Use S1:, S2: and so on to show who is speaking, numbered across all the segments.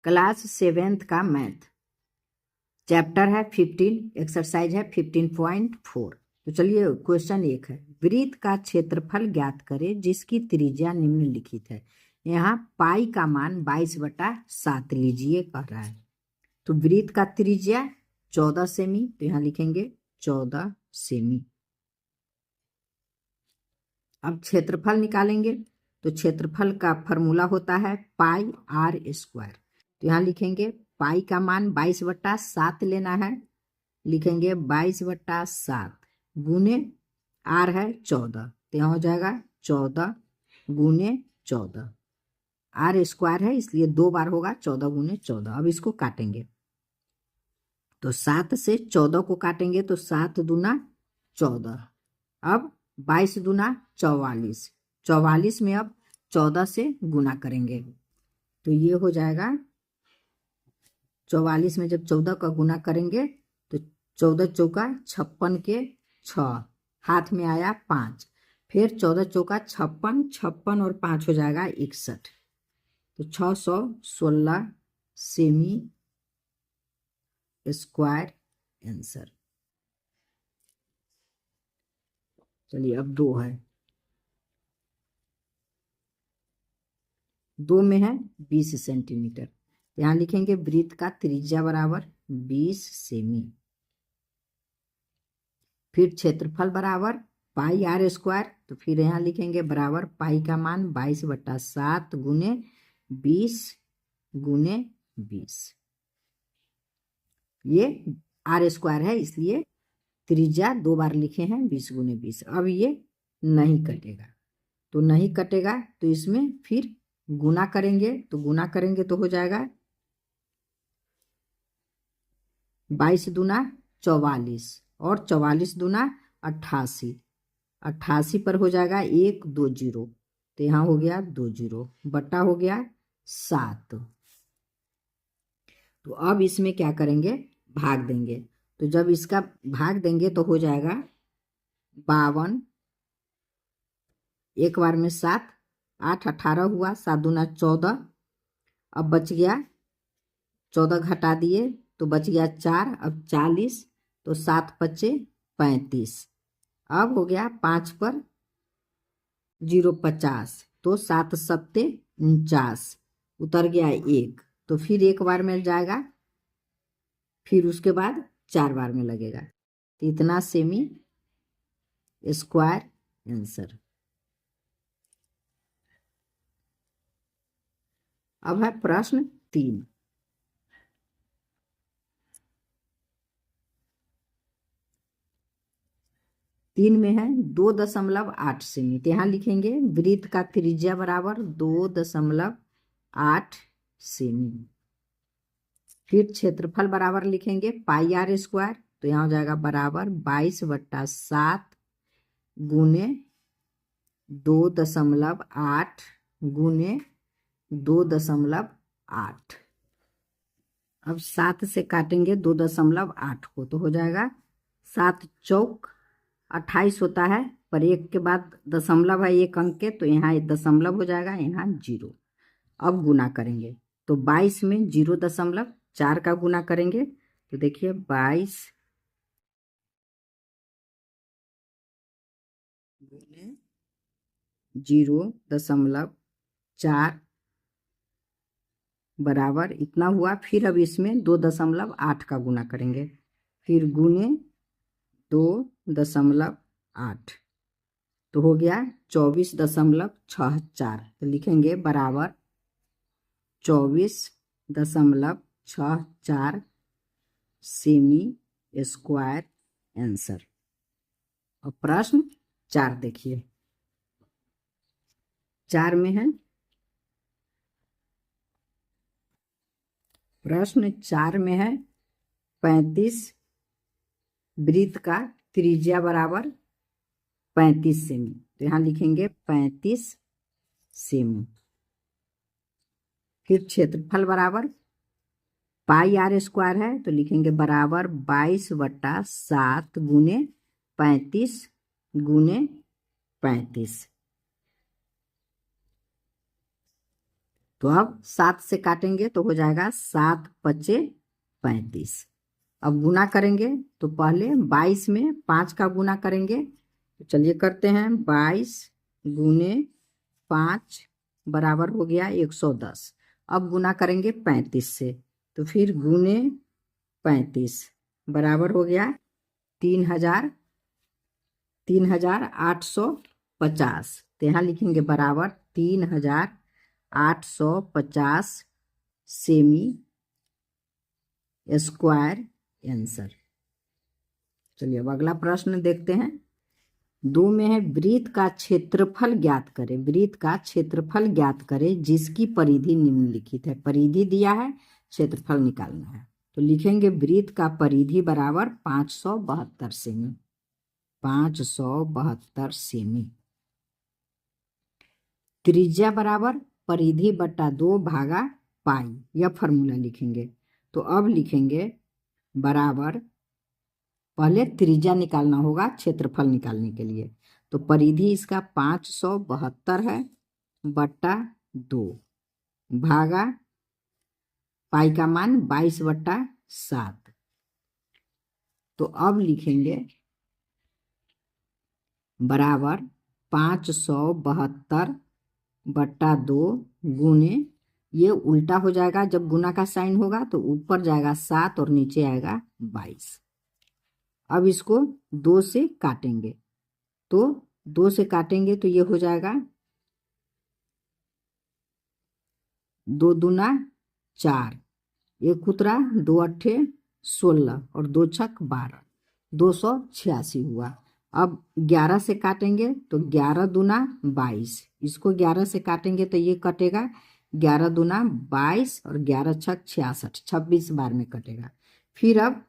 S1: Class 7th का math chapter है 15, exercise है 15.4। तो चलिए क्वेश्चन 1 है, वृत्त का क्षेत्रफल ज्ञात करें जिसकी त्रिज्या निम्नलिखित है। यहाँ पाई का मान 22/7 लीजिए कह रहा है। तो वृत्त का त्रिज्या 14 सेमी, तो यहाँ लिखेंगे 14 सेमी। अब क्षेत्रफल निकालेंगे, तो क्षेत्रफल का फॉर्मूला होता है पाई आर स्क्वायर। तो यहाँ लिखेंगे पाई का मान 22/7 लेना है, लिखेंगे 22/7 गुने आर है 14, तो यहाँ हो जाएगा 14 गुने 14। आर स्क्वायर है इसलिए 2 बार होगा, 14 गुने 14। अब इसको काटेंगे, तो 7 से 14 को काटेंगे तो 7 दूना 14। अब 22 दूना 44, 44 में अब 14 से गुना करेंगे तो ये हो जाएगा 44 में जब 14 का गुना करेंगे तो 14 चौका 56 के 6, हाथ में आया 5, फिर 14 चौका 56, 56 और 5 हो जाएगा 61, तो 616 सेमी स्क्वायर आंसर। चलिए अब 2 है, 2 में है 20 सेंटीमीटर। यहाँ लिखेंगे वृत्त का त्रिज्या बराबर 20 सेमी, फिर क्षेत्रफल बराबर पाई आर स्क्वायर, तो फिर यहाँ लिखेंगे बराबर पाई का मान 22/7 गुने 20 गुने 20। ये आर स्क्वायर है इसलिए त्रिज्या 2 बार लिखे हैं 20 गुने 20। अब ये नहीं कटेगा, तो नहीं कटेगा तो इसमें फिर गुना करेंगे, तो गुना करेंगे तो हो जाएगा 22 दूना 44 और 44 दूना 88, 88 पर हो जाएगा 1 2 0, तो यहाँ हो गया 2 0 बटा हो गया 7। तो अब इसमें क्या करेंगे, भाग देंगे। तो जब इसका भाग देंगे तो हो जाएगा 52, एक बार में 7, 8 18 हुआ, 7 दूना 14, अब बच गया 14 घटा दिए तो बच गया 4, अब 40, तो 7 बचे 35, अब हो गया 5 पर 0 50, तो 7 सत्ते 49, उतर गया 1, तो फिर एक बार में जाएगा, फिर उसके बाद 4 बार में लगेगा, तो इतना सेमी स्क्वायर आंसर। अब है प्रश्न 3, में है 2.8 सेमी। तो यहाँ लिखेंगे वृत्त का त्रिज्या बराबर 2.8 सेमी, फिर क्षेत्रफल बराबर लिखेंगे पाई आर स्क्वायर, तो यहाँ हो जाएगा बराबर 22/7 गुने 2.8 गुने 2.8। अब 7 से काटेंगे 2.8 को, तो हो जाएगा 7 चौक 28 होता है, पर एक के बाद दशमलव है एक अंक के, तो यहाँ एक दशमलव हो जाएगा, यहाँ 0। अब गुना करेंगे तो 22 में 0.4 का गुना करेंगे, तो देखिए 22 गुने 0.4 बराबर इतना हुआ। फिर अब इसमें 2.8 का गुना करेंगे, फिर गुने 2.8, तो हो गया 24.64, तो लिखेंगे बराबर 24.64 सेमी स्क्वायर आंसर। और प्रश्न 4 देखिए, 4 में है, प्रश्न 4 में है 35, वृत्त का त्रिज्या बराबर 35 सेमी, तो यहाँ लिखेंगे 35 सेमी, फिर क्षेत्रफल बराबर पाई आर स्क्वायर है, तो लिखेंगे बराबर 22/7 गुने 35 गुने 35। तो अब 7 से काटेंगे तो हो जाएगा 7 पचे 35। अब गुना करेंगे तो पहले 22 में 5 का गुना करेंगे। तो चलिए करते हैं। 22 गुने 5 बराबर हो गया 110। अब गुना करेंगे 35 से, तो फिर गुने 35 बराबर हो गया 3850। तो यहाँ लिखेंगे बराबर 3850 सेमी स्क्वायर आंसर। चलिए अब अगला प्रश्न देखते हैं। 2 में है वृत्त का क्षेत्रफल ज्ञात करें। वृत्त का क्षेत्रफल ज्ञात करें जिसकी परिधि निम्नलिखित है। परिधि दिया है, क्षेत्रफल निकालना है। तो लिखेंगे वृत्त का परिधि बराबर 572 सेमी। 572 सेमी। त्रिज्या बराबर परिधि बट्टा 2 भागा पाई। यह फॉर्मूला लिखेंगे। तो अब लिखेंगे बराबर, पहले त्रिज्या निकालना होगा क्षेत्रफल निकालने के लिए। तो परिधि इसका 572 है बट्टा 2 भागा पाई का मान 22/7। तो अब लिखेंगे बराबर 572 बट्टा 2 गुने, ये उल्टा हो जाएगा जब गुना का साइन होगा, तो ऊपर जाएगा 7 और नीचे आएगा 22। अब इसको 2 से काटेंगे। तो 2 से काटेंगे तो ये हो जाएगा 2 दूना 4, 1 उतरा 2 अट्ठे 16 और 2 छक 12, 286 हुआ। अब 11 से काटेंगे तो 11 दूना 22, इसको 11 से काटेंगे तो ये कटेगा 11 दूना 22 और 11 छक 66, 26 बार में कटेगा। फिर अब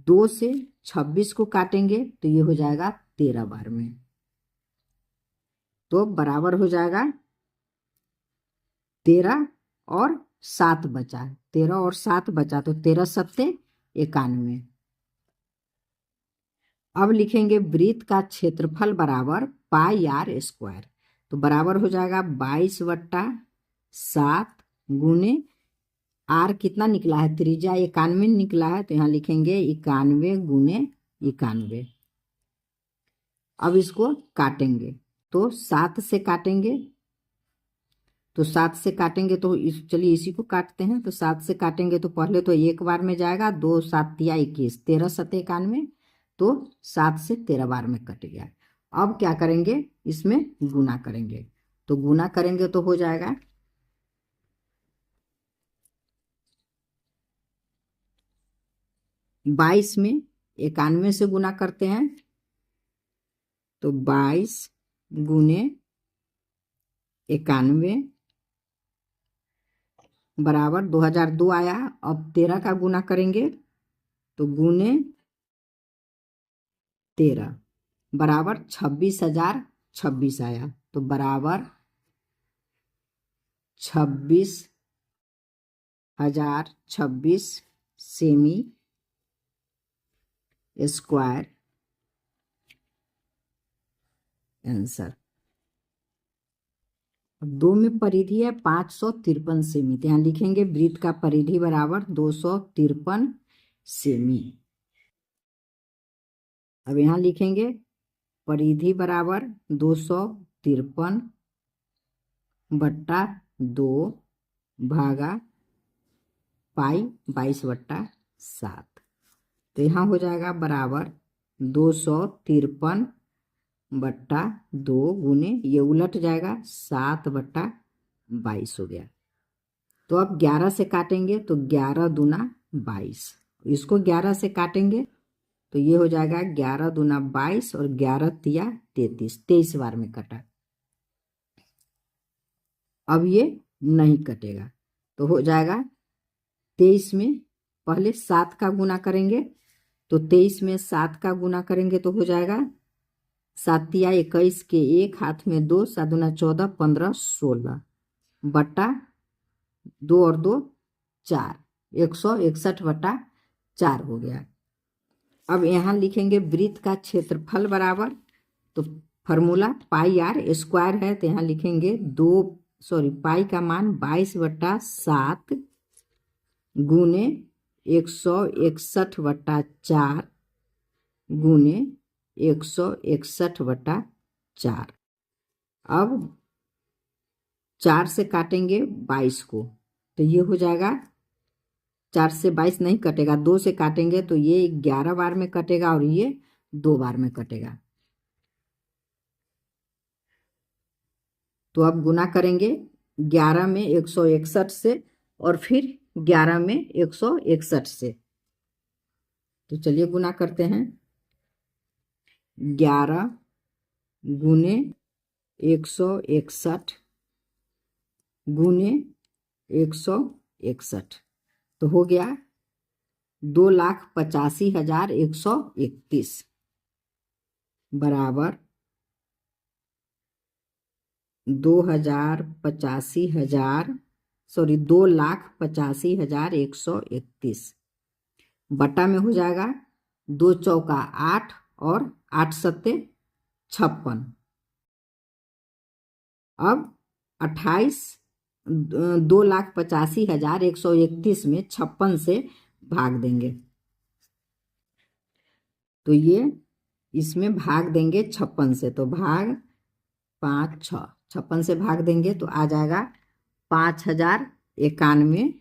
S1: 2 से 26 को काटेंगे तो ये हो जाएगा 13 बार में। तो बराबर हो जाएगा 13 और 7 बचा, 13 और 7 बचा, तो 13 सत्ते 91। अब लिखेंगे वृत्त का क्षेत्रफल बराबर पाई आर स्क्वायर। तो बराबर हो जाएगा 22/7 गुने आर कितना निकला है, त्रिज्या 91 निकला है, तो यहाँ लिखेंगे 91 गुने 91। अब इसको काटेंगे तो 7 से काटेंगे। तो 7 से काटेंगे तो चलिए इसी को काटते हैं। तो 7 से काटेंगे तो पहले तो एक बार में जाएगा, 2 7 21, 13 सत्ते 91, तो 7 से 13 बार में कट गया। अब क्या करेंगे, इसमें गुना करेंगे। तो गुना करेंगे तो हो जाएगा 22 में 91 से गुना करते हैं तो 22 गुने 91 बराबर 2002 आया। अब 13 का गुना करेंगे तो गुने 13 बराबर 26,026 आया। तो बराबर 26,026 सेमी स्क्वायर आंसर। 2 में परिधि है 553 सेमी। तो यहाँ लिखेंगे वृत्त का परिधि बराबर 253 सेमी। अब यहाँ लिखेंगे परिधि बराबर 253 बट्टा 2 भागा पाई 22/7। तो यहाँ हो जाएगा बराबर 253 बट्टा 2 गुने, ये उलट जाएगा 7/22 हो गया। तो अब 11 से काटेंगे तो 11 दूना 22, इसको 11 से काटेंगे तो ये हो जाएगा 11 दूना 22 और 11 तिया 33, 23 बार में कटा। अब ये नहीं कटेगा तो हो जाएगा 23 में पहले 7 का गुना करेंगे। तो 23 में 7 का गुना करेंगे तो हो जाएगा 7 तिया 21 के 1 हाथ में 2, 7 दूना 14, 15 16 बट्टा 2 और 2 4, 161/4 हो गया। अब यहाँ लिखेंगे वृत्त का क्षेत्रफल बराबर, तो फॉर्मूला पाई आर स्क्वायर है, तो यहाँ लिखेंगे 2 पाई का मान 22/7 गुने 161/4 गुने 161/4। अब 4 से काटेंगे 22 को, तो ये हो जाएगा, 4 से 22 नहीं कटेगा, 2 से काटेंगे तो ये 11 बार में कटेगा और ये 2 बार में कटेगा। तो अब गुना करेंगे 11 में 161 से और फिर 11 में 161 से। तो चलिए गुना करते हैं। 11 गुने 161 गुने 161, तो हो गया 2,85,131 बराबर 2,85,131 बटा में हो जाएगा 2 चौका 8 और 8 सत्ते 56। अब 2,85,131 में 56 से भाग देंगे, तो ये इसमें भाग देंगे 56 से, तो भाग 5 6, 56 से भाग देंगे तो आ जाएगा 5,091।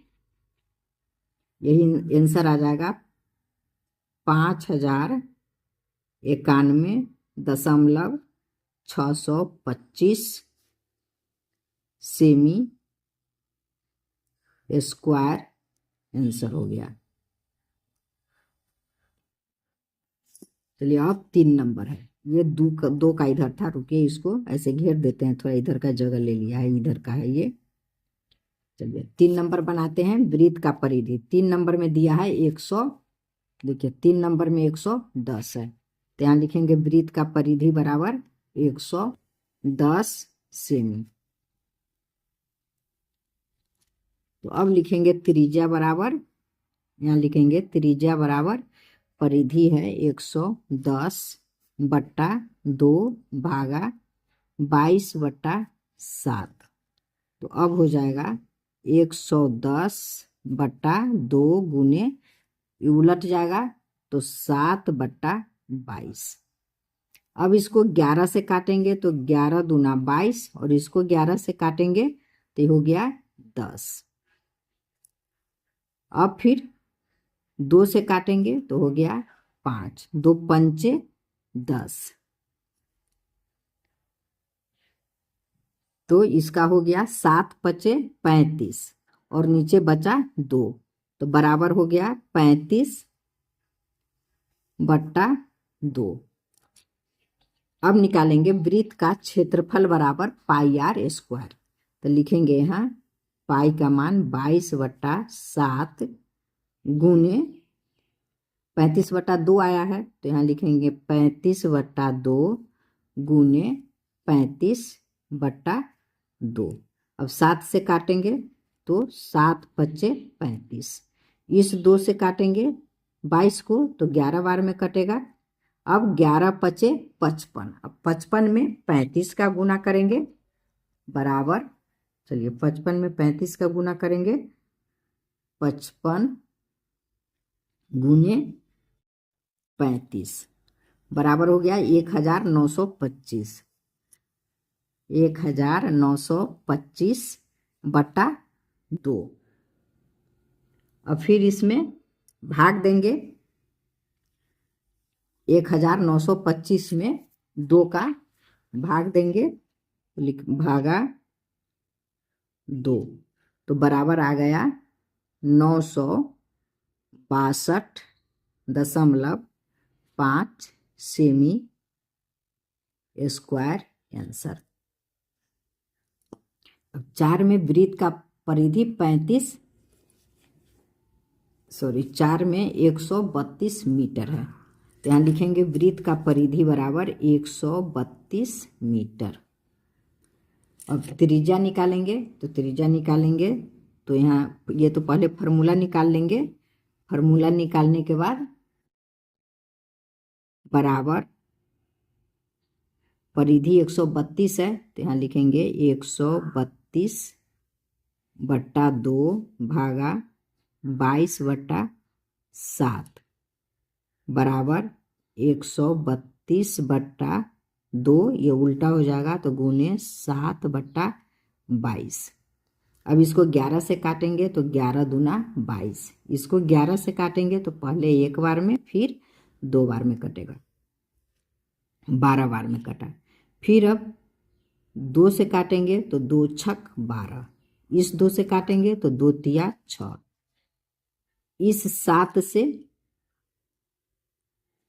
S1: यही आंसर आ जाएगा 5,091.625 सेमी स्क्वायर आंसर हो गया। चलिए अब 3 नंबर है, ये दो का इधर था, रुकिए इसको ऐसे घेर देते हैं, थोड़ा इधर का जगह ले लिया है, इधर का है ये। चलिए 3 नंबर बनाते हैं। वृत्त का परिधि 3 नंबर में दिया है 100, देखिए 3 नंबर में 110 है, तो यहाँ लिखेंगे वृत्त का परिधि बराबर 110 सेमी। तो अब लिखेंगे त्रिज्या बराबर, यहाँ लिखेंगे त्रिज्या बराबर परिधि है 110/2 भागा 22/7, तो अब हो जाएगा 110/2 गुने, उलट जाएगा तो 7/22। अब इसको 11 से काटेंगे तो 11 दूना 22 और इसको 11 से काटेंगे तो हो गया 10। अब फिर 2 से काटेंगे तो हो गया 5, 2 पंचे 10, तो इसका हो गया 7 पचे 35 और नीचे बचा 2, तो बराबर हो गया 35/2। अब निकालेंगे वृत्त का क्षेत्रफल बराबर पाई आर स्क्वायर, तो लिखेंगे यहाँ पाई का मान 22/7 गुने 35/2 आया है, तो यहाँ लिखेंगे 35/2 गुने 35/2। अब 7 से काटेंगे तो 7 पचे 35, इस 2 से काटेंगे 22 को तो 11 बार में कटेगा। अब 11 पचे 55, अब 55 में 35 का गुना करेंगे बराबर, चलिए 55 में 35 का गुना करेंगे, 55 गुने 35 बराबर हो गया 1925, 1925/2। अब फिर इसमें भाग देंगे, 1925 में 2 का भाग देंगे, भागा 2, तो बराबर आ गया 962.5 सेमी स्क्वायर आंसर। अब 4 में वृत्त का परिधि 4 में 132 मीटर है, तो यहाँ लिखेंगे वृत्त का परिधि बराबर 132 मीटर। अब त्रिज्या निकालेंगे, तो त्रिज्या निकालेंगे तो यहाँ ये तो पहले फार्मूला निकाल लेंगे, फार्मूला निकालने के बाद बराबर परिधि 132 है, तो यहाँ लिखेंगे 132 132/2 भागा 22/7 बराबर 132/2, ये उल्टा हो जाएगा तो गुने 7/22। अब इसको 11 से काटेंगे तो 11 दूना 22। इसको 11 से काटेंगे तो पहले एक बार में फिर 2 बार में कटेगा, 12 बार में कटा। फिर अब 2 से काटेंगे तो 2 छक 12, इस 2 से काटेंगे तो 2 तिया 6, इस 7 से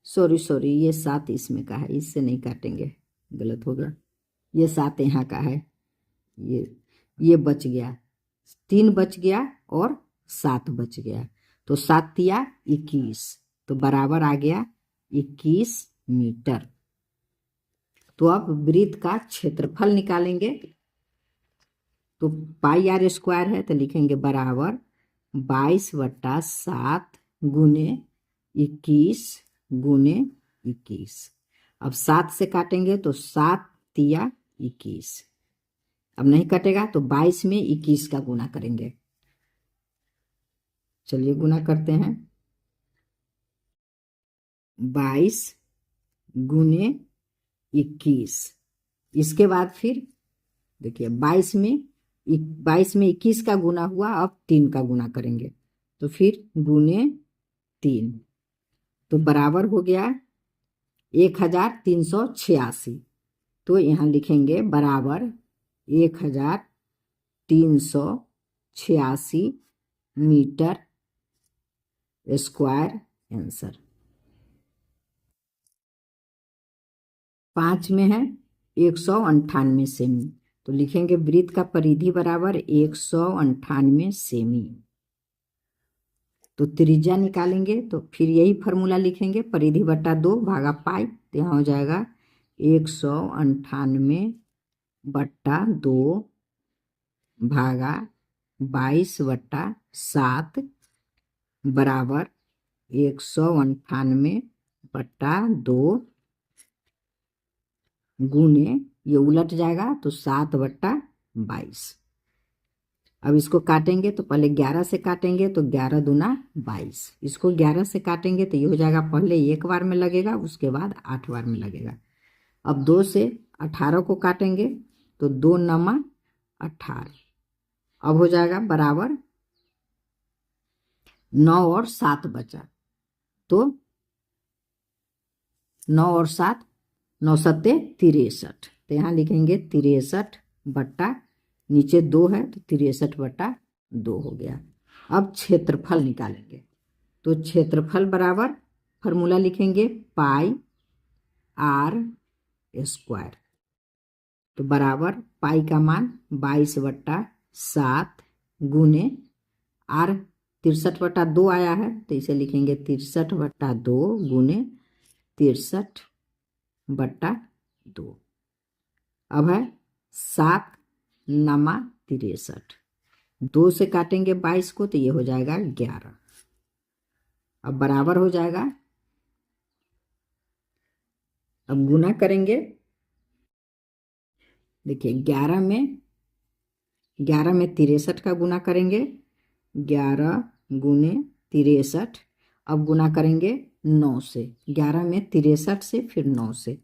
S1: सॉरी ये 7 इसमें का है, इससे नहीं काटेंगे, गलत हो गया। ये 7 यहाँ का है, ये बच गया, 3 बच गया और 7 बच गया, तो 7 तिया 21, तो बराबर आ गया 21 मीटर। तो अब वृत्त का क्षेत्रफल निकालेंगे। तो पाई आर स्क्वायर है तो लिखेंगे बराबर 22/7 गुने 21 गुने 21। अब 7 से काटेंगे तो 7 तिया 21, अब नहीं कटेगा तो 22 में 21 का गुना करेंगे। चलिए गुना करते हैं, 22 गुने 21। इसके बाद फिर देखिए 22 में 21 का गुना हुआ, अब 3 का गुना करेंगे तो फिर गुने 3, तो बराबर हो गया 1386। तो यहाँ लिखेंगे बराबर 1386 मीटर स्क्वायर आंसर। 5 में है 198 सेमी, तो लिखेंगे वृत्त का परिधि बराबर 198 सेमी। तो त्रिज्या निकालेंगे तो फिर यही फार्मूला लिखेंगे, परिधि बटा 2 भागा पाई, तो यहाँ हो जाएगा 198/2 भागा 22/7 बराबर 198/2 गुने, ये उलट जाएगा तो 7/22। अब इसको काटेंगे तो पहले 11 से काटेंगे तो 11 दूना 22, इसको 11 से काटेंगे तो ये हो जाएगा, पहले एक बार में लगेगा उसके बाद 8 बार में लगेगा। अब 2 से 18 को काटेंगे तो 2 नमा 18, अब हो जाएगा बराबर 9 और 7 बचा, तो 9 और 7 9 सत्ते 63, तो यहाँ लिखेंगे 63/, नीचे 2 है तो 63/2 हो गया। अब क्षेत्रफल निकालेंगे, तो क्षेत्रफल बराबर फार्मूला लिखेंगे पाई आर स्क्वायर, तो बराबर पाई का मान 22/7 गुने आर 63/2 आया है तो इसे लिखेंगे 63/2 गुने 63/2। अब है 7 नमा 63, 2 से काटेंगे 22 को तो ये हो जाएगा 11, अब बराबर हो जाएगा। अब गुना करेंगे, देखिए 11 में 63 का गुना करेंगे, 11 गुने 63, अब गुना करेंगे 9 से, 11 में 63 से फिर 9 से,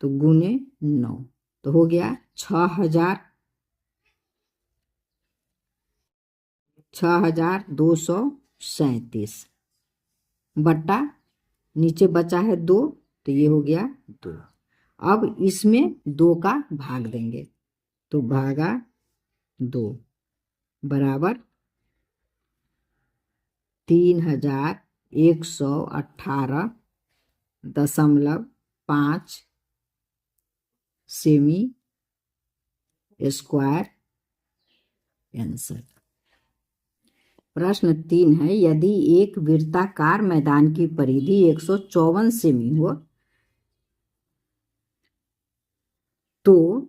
S1: तो गुने 9, तो हो गया 6237 बट्टा नीचे बचा है 2, तो ये हो गया 2। अब इसमें 2 का भाग देंगे तो भागा 2 बराबर 3118.5 सेमी स्क्वायर आंसर। प्रश्न 3 है, यदि एक वृत्ताकार मैदान की परिधि 154 सेमी हो तो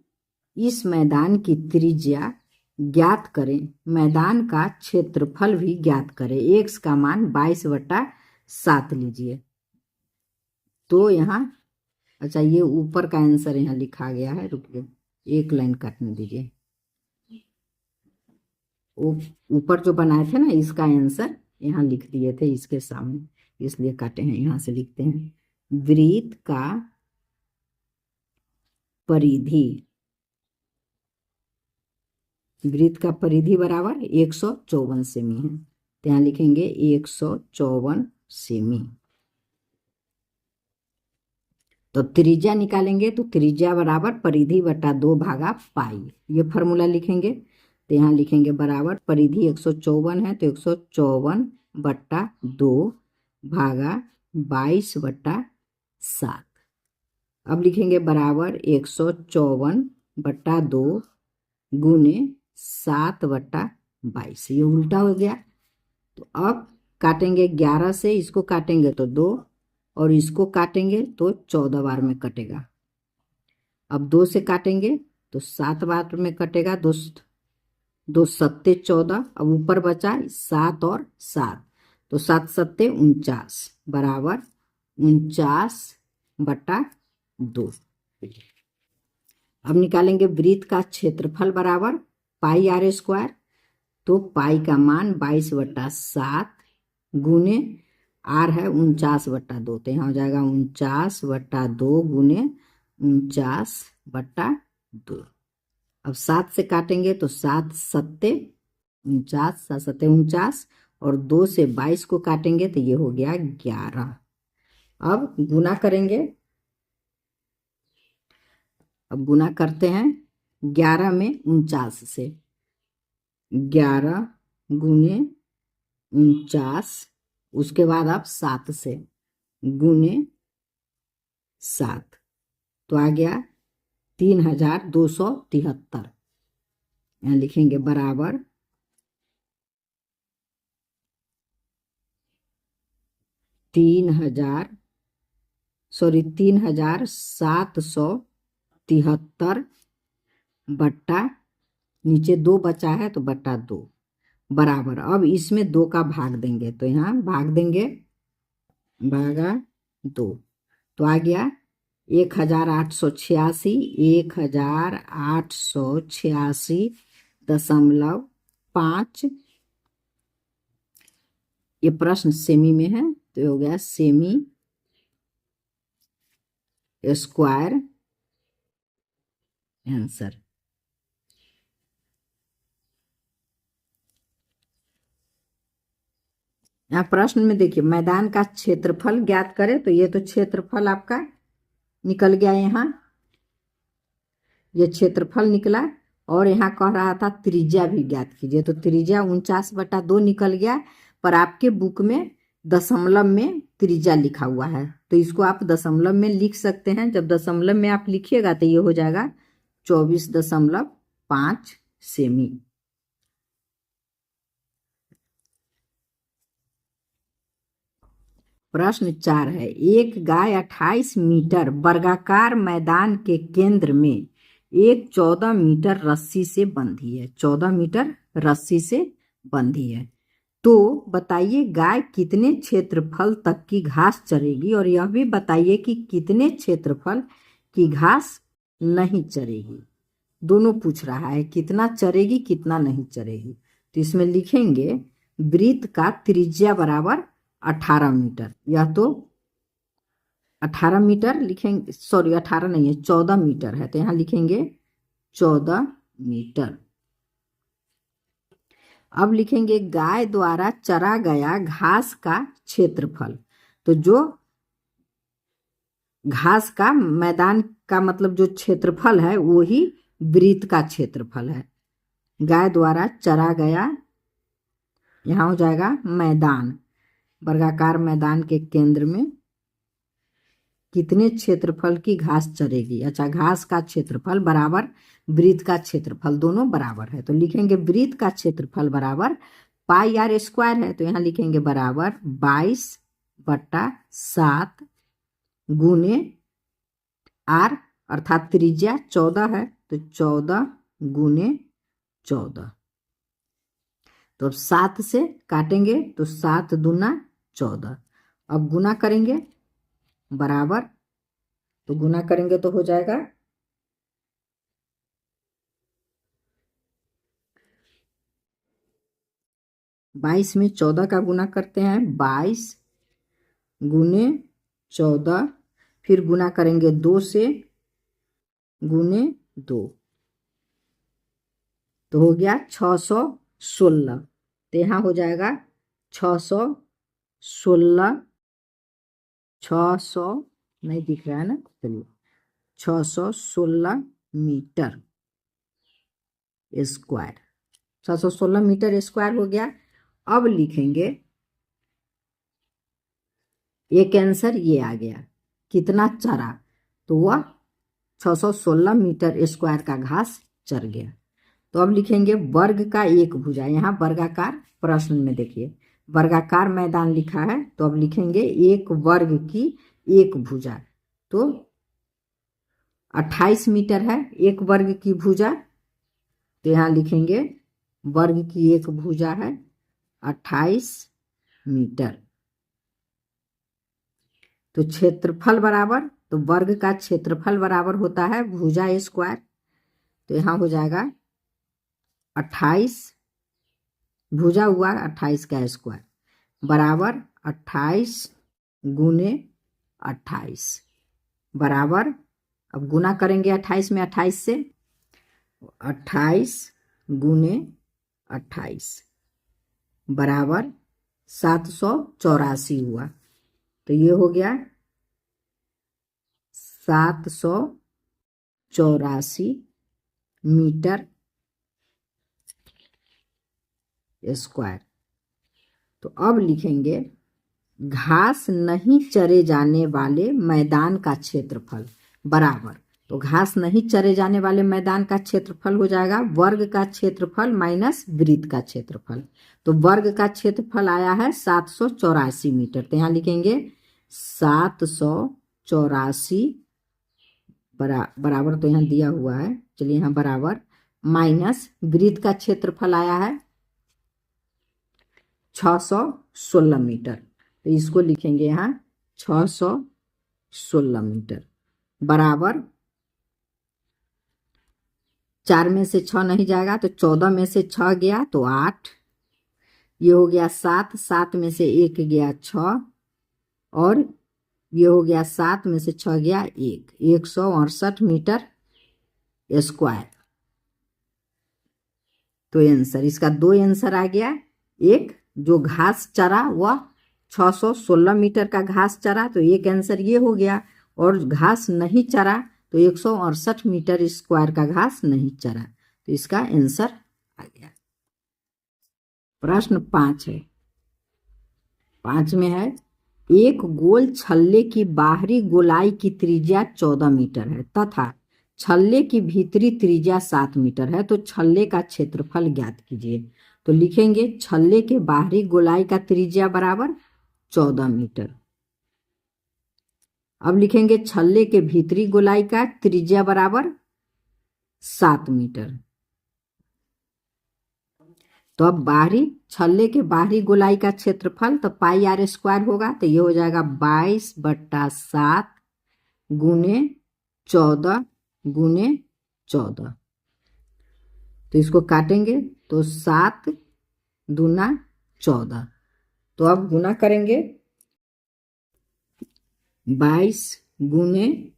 S1: इस मैदान की त्रिज्या ज्ञात करें, मैदान का क्षेत्रफल भी ज्ञात करें, x का मान 22/7 लीजिए। तो यहाँ अच्छा ये ऊपर का आंसर यहाँ लिखा गया है, रुकिए एक लाइन काटने दीजिए। वो ऊपर जो बनाए थे ना, इसका आंसर यहाँ लिख दिए थे इसके सामने, इसलिए काटे हैं। यहाँ से लिखते हैं वृत्त का परिधि, वृत्त का परिधि बराबर 154 सेमी है, तो यहाँ लिखेंगे 154 सेमी। तो त्रिज्या निकालेंगे तो त्रिज्या बराबर परिधि बटा 2 भागा पाई, ये फॉर्मूला लिखेंगे। तो यहाँ लिखेंगे बराबर परिधि 154 है, तो 154 बटा 2 भागा 22 बटा 7। अब लिखेंगे बराबर 154 बटा 2 गुने 7 बटा 22, ये उल्टा हो गया। तो अब काटेंगे 11 से, इसको काटेंगे तो 2 और इसको काटेंगे तो 14 बार में कटेगा। अब 2 से काटेंगे तो 7 बार में कटेगा, 2 2 सत्ते 14, अब ऊपर बचा 7 और 7, तो 7 सत्ते 49 बराबर 49 बटा 2। अब निकालेंगे वृत्त का क्षेत्रफल बराबर पाई आर स्क्वायर, तो पाई का मान 22 बटा 7 गुने आर है 49 बटा 2, तो यहाँ हो जाएगा 49 बटा 2 गुने 49 बटा 2। अब 7 से काटेंगे तो 7 सत्ते 49, 7 सत्ते 49, और 2 से 22 को काटेंगे तो ये हो गया 11। अब गुना करेंगे, अब गुना करते हैं 11 में 49 से, 11 गुने 49, उसके बाद आप 7 से गुने 7, तो आ गया 3273। यहाँ लिखेंगे बराबर 3773 बट्टा, नीचे 2 बचा है तो बट्टा 2 बराबर। अब इसमें 2 का भाग देंगे, तो यहाँ भाग देंगे भागा 2, तो आ गया 1886, 1886.5। ये प्रश्न सेमी में है, तो ये हो गया सेमी स्क्वायर आंसर। यहाँ प्रश्न में देखिए मैदान का क्षेत्रफल ज्ञात करें, तो ये तो क्षेत्रफल आपका निकल गया, यहाँ ये क्षेत्रफल निकला, और यहाँ कह रहा था त्रिज्या भी ज्ञात कीजिए, तो त्रिज्या 49 बटा 2 निकल गया, पर आपके बुक में दशमलव में त्रिज्या लिखा हुआ है, तो इसको आप दशमलव में लिख सकते हैं। जब दशमलव में आप लिखिएगा तो ये हो जाएगा 24.5 सेमी। प्रश्न 4 है, एक गाय 28 मीटर वर्गाकार मैदान के केंद्र में एक 14 मीटर रस्सी से बंधी है, 14 मीटर रस्सी से बंधी है, तो बताइए गाय कितने क्षेत्रफल तक की घास चरेगी, और यह भी बताइए कि कितने क्षेत्रफल की घास नहीं चरेगी। दोनों पूछ रहा है, कितना चरेगी कितना नहीं चरेगी। तो इसमें लिखेंगे वृत्त का त्रिज्या बराबर 18 मीटर, यह तो 18 मीटर लिखेंगे, सॉरी 18 नहीं है 14 मीटर है, तो यहाँ लिखेंगे 14 मीटर। अब लिखेंगे गाय द्वारा चरा गया घास का क्षेत्रफल, तो जो घास का मैदान का मतलब जो क्षेत्रफल है वो ही वृत्त का क्षेत्रफल है। गाय द्वारा चरा गया, यहाँ हो जाएगा मैदान, वर्गाकार मैदान के केंद्र में कितने क्षेत्रफल की घास चरेगी। अच्छा, घास का क्षेत्रफल बराबर वृत्त का क्षेत्रफल, दोनों बराबर है, तो लिखेंगे वृत्त का क्षेत्रफल बराबर पाई आर स्क्वायर है, तो यहाँ लिखेंगे बराबर 22 बटा 7 गुने आर, अर्थात त्रिज्या 14 है, तो 14 गुने 14। तो अब 7 से काटेंगे तो 7 दूना 14। अब गुना करेंगे बराबर, तो गुना करेंगे तो हो जाएगा 22 में 14 का गुना करते हैं, 22 गुने 14, फिर गुना करेंगे 2 से, गुने 2, तो हो गया 616। तो यहाँ हो जाएगा 616, 600 नहीं दिख रहा है ना, चलिए 616 मीटर स्क्वायर, 616 मीटर स्क्वायर हो गया। अब लिखेंगे, एक आंसर ये आ गया, कितना चरा, तो वह 616 मीटर स्क्वायर का घास चर गया। तो अब लिखेंगे वर्ग का एक भुजा, यहाँ वर्गाकार प्रश्न में देखिए वर्गाकार मैदान लिखा है, तो अब लिखेंगे एक वर्ग की एक भुजा, तो 28 मीटर है एक वर्ग की भुजा, तो यहाँ लिखेंगे वर्ग की एक भुजा है 28 मीटर। तो क्षेत्रफल बराबर, तो वर्ग का क्षेत्रफल बराबर होता है भुजा स्क्वायर, तो यहाँ हो जाएगा 28, भुजा हुआ 28 का स्क्वायर बराबर 28 गुने 28 बराबर, अब गुना करेंगे 28 में 28 से, 28 गुने 28 बराबर 784 हुआ। तो ये हो गया 784 मीटर स्क्वायर। तो अब लिखेंगे घास नहीं चरे जाने वाले मैदान का क्षेत्रफल बराबर, तो घास नहीं चरे जाने वाले मैदान का क्षेत्रफल हो जाएगा वर्ग का क्षेत्रफल माइनस वृत्त का क्षेत्रफल। तो वर्ग का क्षेत्रफल आया है 784 मीटर, तो यहाँ लिखेंगे 784 बराबर, तो यहाँ दिया हुआ है, चलिए यहाँ बराबर, माइनस वृत्त का क्षेत्रफल आया है 616 मीटर, तो इसको लिखेंगे यहाँ 616 मीटर बराबर, 4 में से 6 नहीं जाएगा, तो 14 में से 6 गया तो 8, ये हो गया 7, 7 में से 1 गया 6, और ये हो गया 7 में से 6 गया 1, 168 मीटर स्क्वायर। तो आंसर, इसका 2 आंसर आ गया, एक जो घास चरा वह 616 मीटर का घास चरा, तो एक आंसर ये हो गया, और घास नहीं चरा तो 168 मीटर स्क्वायर का घास नहीं चरा, तो इसका आंसर आ गया। प्रश्न 5 है, 5 में है एक गोल छल्ले की बाहरी गोलाई की त्रिज्या 14 मीटर है तथा छल्ले की भीतरी त्रिज्या 7 मीटर है, तो छल्ले का क्षेत्रफल ज्ञात कीजिए। तो लिखेंगे छल्ले के बाहरी गोलाई का त्रिज्या बराबर 14 मीटर। अब लिखेंगे छल्ले के भीतरी गोलाई का त्रिज्या बराबर 7 मीटर। तो अब बाहरी छल्ले के बाहरी गोलाई का क्षेत्रफल तो पाई आर स्क्वायर होगा, तो ये हो जाएगा 22/7 गुने 14 गुने 14। तो इसको काटेंगे तो 7 दूना 14, तो अब गुना करेंगे 22 गुने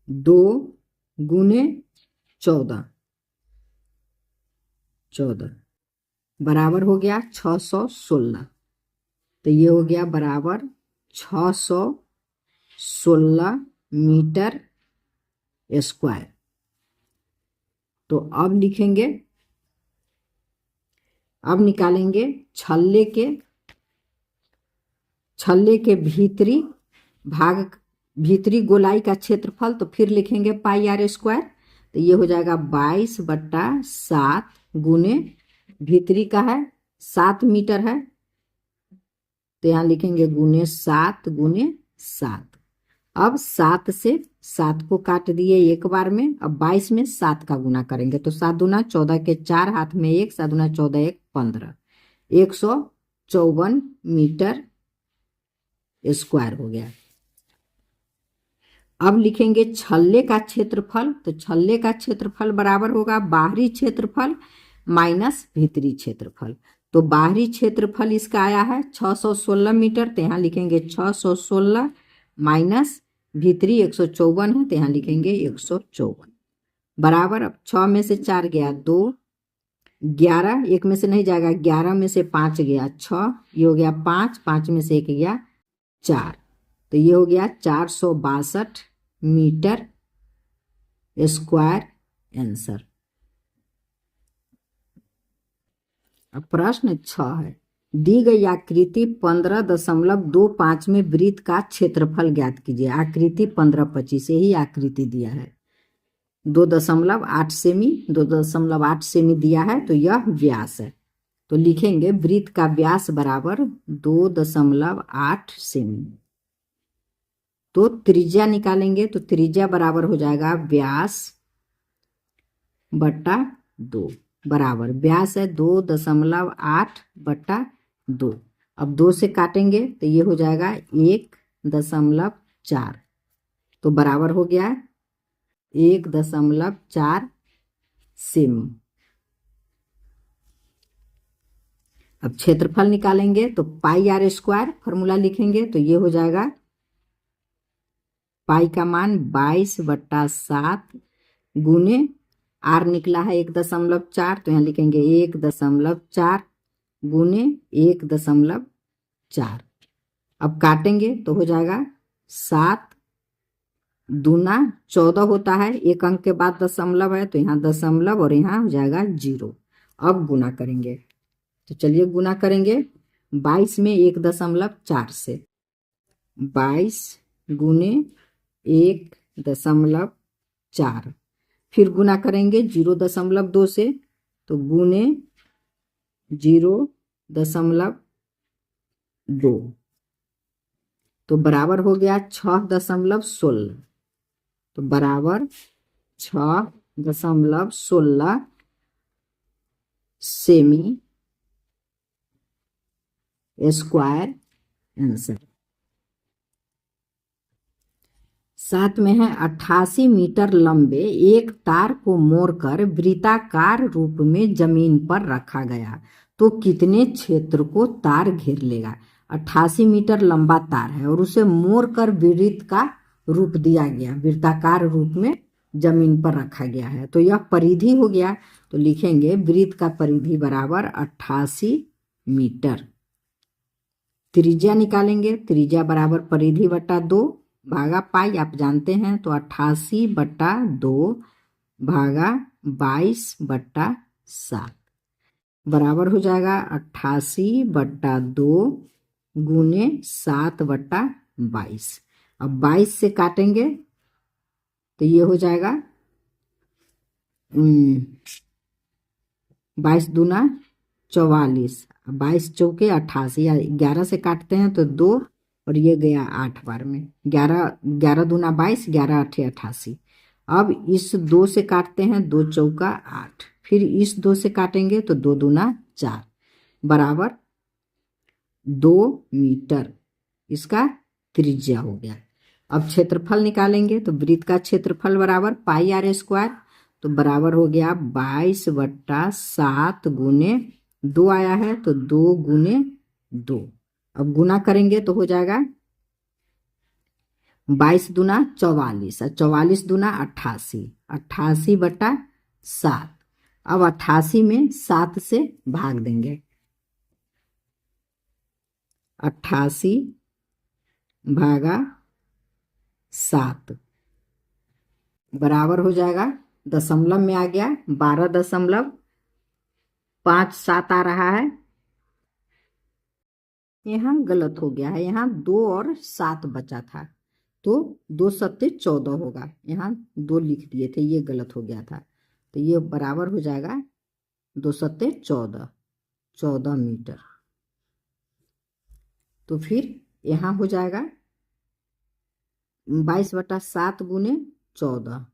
S1: 2 गुने 14 बराबर हो गया 616। तो ये हो गया बराबर 616 मीटर स्क्वायर। तो अब लिखेंगे, अब निकालेंगे छल्ले के भीतरी भाग, भीतरी गोलाई का क्षेत्रफल, तो फिर लिखेंगे पाई आर स्क्वायर। तो ये हो जाएगा 22/7 गुने भीतरी का है 7 मीटर है, तो यहाँ लिखेंगे गुने 7 गुने 7। अब 7 से 7 को काट दिए एक बार में, अब 22 में 7 का गुना करेंगे, तो 7 दूना 14 के 4, हाथ में 1, 7 दूना 14 1 15, 154 मीटर स्क्वायर हो गया। अब लिखेंगे छल्ले का क्षेत्रफल, तो छल्ले का क्षेत्रफल बराबर होगा बाहरी क्षेत्रफल माइनस भीतरी क्षेत्रफल। तो बाहरी क्षेत्रफल इसका आया है 616 मीटर, तो यहाँ लिखेंगे 616 माइनस भीतरी 154 है, तो यहाँ लिखेंगे 154 बराबर। अब 6 में से 4 गया 2, 11 एक में से नहीं जाएगा, 11 में से 5 गया 6, ये हो गया 5, 5 में से 1 गया 4, तो ये हो गया 462 मीटर स्क्वायर आंसर। अब प्रश्न 6 है, दी गई आकृति 15.25 में वृत्त का क्षेत्रफल ज्ञात कीजिए। आकृति 15-25 यही आकृति दिया है, 2.8 सेमी 2.8 सेमी दिया है, तो यह व्यास है। तो लिखेंगे वृत्त का व्यास बराबर 2.8 सेमी। तो त्रिज्या निकालेंगे, तो त्रिज्या बराबर हो जाएगा व्यास बट्टा 2 बराबर, व्यास है 2.8 बट्टा 2। अब 2 से काटेंगे तो ये हो जाएगा 1.4, तो बराबर हो गया 1.4 सेमी। अब क्षेत्रफल निकालेंगे तो पाई आर स्क्वायर फॉर्मूला लिखेंगे, तो ये हो जाएगा पाई का मान 22/7 गुने आर निकला है 1.4, तो यहाँ लिखेंगे 1.4 गुने 1.4। अब काटेंगे तो हो जाएगा 7 दूना 14 होता है, एक अंक के बाद दशमलव है, तो यहाँ दशमलव और यहाँ हो जाएगा 0। अब गुना करेंगे, तो चलिए गुना करेंगे 22 में 1.4 से, 22 गुने 1.4, फिर गुना करेंगे 0.2 से, तो गुने 0.2, तो बराबर हो गया 6.16, तो बराबर 6.16 सेमी स्क्वायर आंसर। 7 में है 88 मीटर लंबे एक तार को मोड़कर वृत्ताकार रूप में जमीन पर रखा गया, तो कितने क्षेत्र को तार घेर लेगा। 88 मीटर लंबा तार है और उसे मोड़कर वृत्त का रूप दिया गया, वृत्ताकार रूप में जमीन पर रखा गया है, तो यह परिधि हो गया। तो लिखेंगे वृत्त का परिधि बराबर 88 मीटर। त्रिज्या निकालेंगे, त्रिज्या बराबर परिधि बट्टा 2 भागा पाई, आप जानते हैं, तो 88/2 भागा 22/7 बराबर हो जाएगा 88/2 गुने 7/22। अब 22 से काटेंगे तो ये हो जाएगा 22 दूना 44, 22 चौके 88, या 11 से काटते हैं तो 2 और ये गया 8 बार में, 11 दूना 22, 11 8 88। अब इस 2 से काटते हैं, 2 चौका 8, फिर इस 2 से काटेंगे तो 2 दूना 4 बराबर 2 मीटर इसका त्रिज्या हो गया। अब क्षेत्रफल निकालेंगे, तो वृत्त का क्षेत्रफल बराबर पाई आर स्क्वायर, तो बराबर हो गया 22/7 गुने 2 आया है, तो 2 गुने 2। अब गुना करेंगे तो हो जाएगा 22 दूना 44 और 44 दूना 88, 88/7। अब 88 में 7 से भाग देंगे, 88 भागा 7 बराबर हो जाएगा, दशमलव में आ गया 12.57 आ रहा है। यहाँ गलत हो गया है, यहाँ 2 और 7 बचा था, तो 2 सत्ते 14 होगा, यहाँ 2 लिख दिए थे, ये गलत हो गया था, तो ये बराबर हो जाएगा 2 सत्ते 14, 14 मीटर। तो फिर यहाँ हो जाएगा 22/7 गुने 14,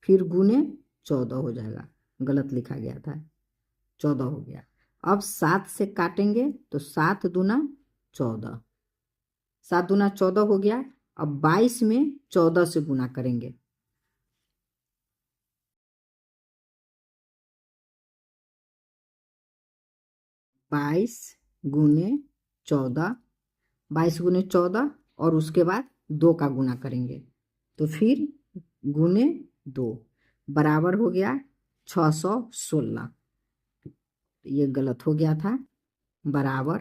S1: फिर गुने 14 हो जाएगा, गलत लिखा गया था, 14 हो गया। अब 7 से काटेंगे तो 7 दूना 14, 7 दूना 14 हो गया। अब 22 में 14 से गुना करेंगे, 22 गुने 14, 22 गुने 14 और उसके बाद 2 का गुना करेंगे तो फिर गुने 2 बराबर हो गया 616। ये गलत हो गया था, बराबर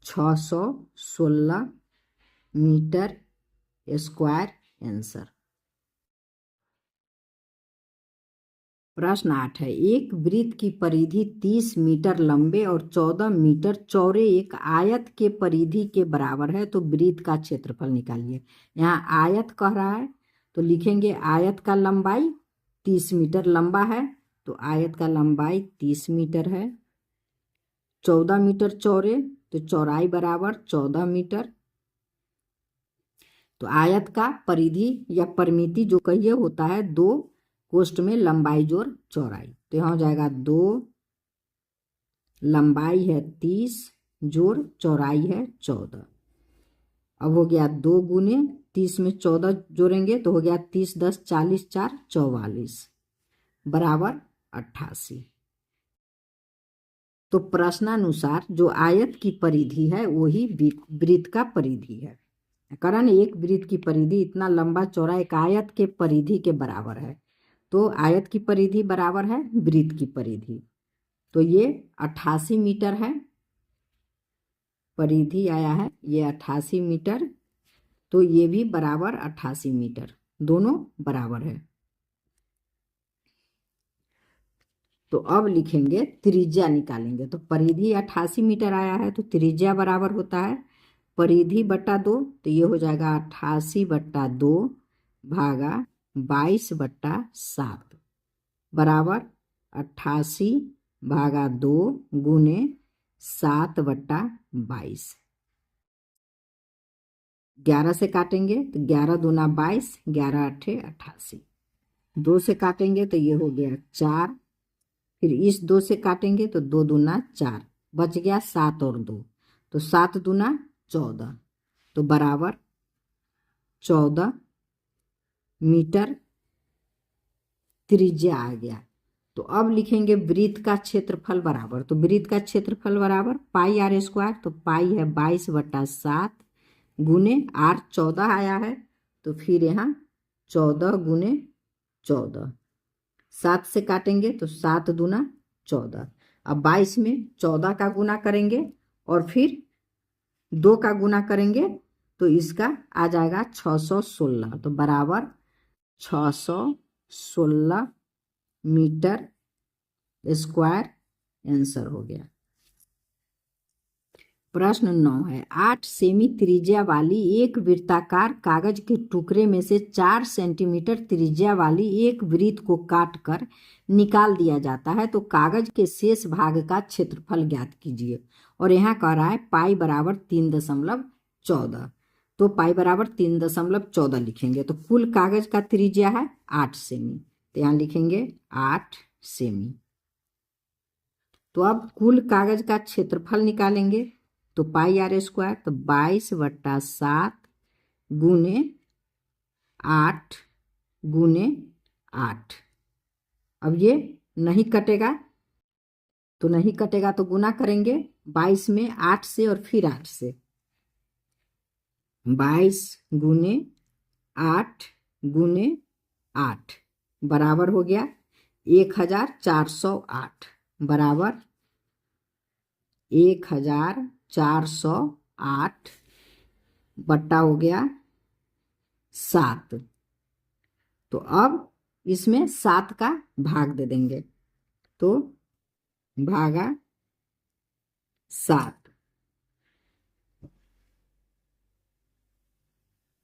S1: 616 मीटर स्क्वायर आंसर। प्रश्न 8 है, एक वृत्त की परिधि 30 मीटर लंबे और 14 मीटर चौड़े एक आयत के परिधि के बराबर है, तो वृत्त का क्षेत्रफल निकालिए। यहाँ आयत कह रहा है तो लिखेंगे आयत का लंबाई 30 मीटर लंबा है, तो आयत का लंबाई 30 मीटर है। 14 मीटर चौड़े, तो चौड़ाई बराबर 14 मीटर। तो आयत का परिधि या परिमिति जो कहिए होता है 2 कोष्ठ में लंबाई जोड़ चौड़ाई, तो यहाँ हो जाएगा 2, लंबाई है 30 जोड़ चौड़ाई है 14। अब हो गया 2 गुने 30 में 14 जोड़ेंगे तो हो गया 30 10 40 4 44 बराबर 88। तो प्रश्नानुसार जो आयत की परिधि है वही वृत्त का परिधि है। कारण एक वृत्त की परिधि इतना लंबा चौड़ा एक आयत के परिधि के बराबर है, तो आयत की परिधि बराबर है वृत्त की परिधि, तो ये 88 मीटर है। परिधि आया है ये 88 मीटर, तो ये भी बराबर 88 मीटर, दोनों बराबर है। तो अब लिखेंगे त्रिज्या निकालेंगे, तो परिधि 88 मीटर आया है तो त्रिज्या बराबर होता है परिधि बट्टा 2, तो ये हो जाएगा 88 बट्टा 2 भागा 22 बट्टा 7 बराबर 88 भागा 2 गुने 7 बट्टा 22। 11 से काटेंगे तो 11 दूना 22, 11 अट्ठे 88। 2 से काटेंगे तो ये हो गया 4, फिर इस 2 से काटेंगे तो 2 दूना 4, बच गया 7 और 2, तो 7 दूना 14, तो बराबर 14 मीटर त्रिज्या आ गया। तो अब लिखेंगे वृत्त का क्षेत्रफल बराबर, तो वृत्त का क्षेत्रफल बराबर पाई आर स्क्वायर, तो पाई है 22 बट्टा 7 गुने आर 14 आया है, तो फिर यहाँ 14 गुने 14, 7 से काटेंगे तो 7 दूना 14। अब 22 में 14 का गुना करेंगे और फिर 2 का गुना करेंगे तो इसका आ जाएगा 616, तो बराबर 616 मीटर स्क्वायर आंसर हो गया। प्रश्न 9 है, 8 सेमी त्रिज्या वाली एक वृत्ताकार कागज के टुकड़े में से 4 सेंटीमीटर त्रिज्या वाली एक वृत्त को काटकर निकाल दिया जाता है, तो कागज के शेष भाग का क्षेत्रफल ज्ञात कीजिए। और यहाँ कह रहा है पाई बराबर 3.14, तो पाई बराबर 3.14 लिखेंगे, तो कुल कागज का त्रिज्या है 8 सेमी, तो यहाँ लिखेंगे 8 सेमी। तो अब कुल कागज का क्षेत्रफल निकालेंगे, तो पाई आर स्क्वायर, तो 22 बट्टा 7 गुने 8 गुने 8। अब ये नहीं कटेगा, तो नहीं कटेगा तो गुना करेंगे 22 में 8 से और फिर 8 से, 22 गुने 8 गुने 8 बराबर हो गया 1408 बराबर 1408 बट्टा हो गया 7। तो अब इसमें 7 का भाग दे देंगे, तो भागा 7,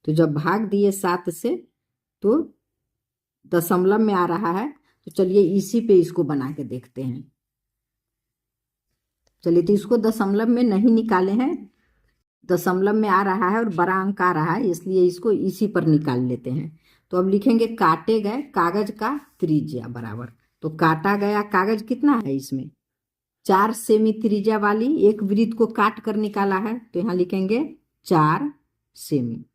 S1: तो जब भाग दिए 7 से तो दशमलव में आ रहा है, तो चलिए इसी पे इसको बना के देखते हैं। चलिए, तो इसको दशमलव में नहीं निकाले हैं, दशमलव में आ रहा है और बड़ा अंक आ रहा है, इसलिए इसको इसी पर निकाल लेते हैं। तो अब लिखेंगे काटे गए कागज का त्रिज्या बराबर, तो काटा गया कागज कितना है, इसमें 4 सेमी त्रिज्या वाली एक वृत्त को काट कर निकाला है, तो यहाँ लिखेंगे 4 सेमी।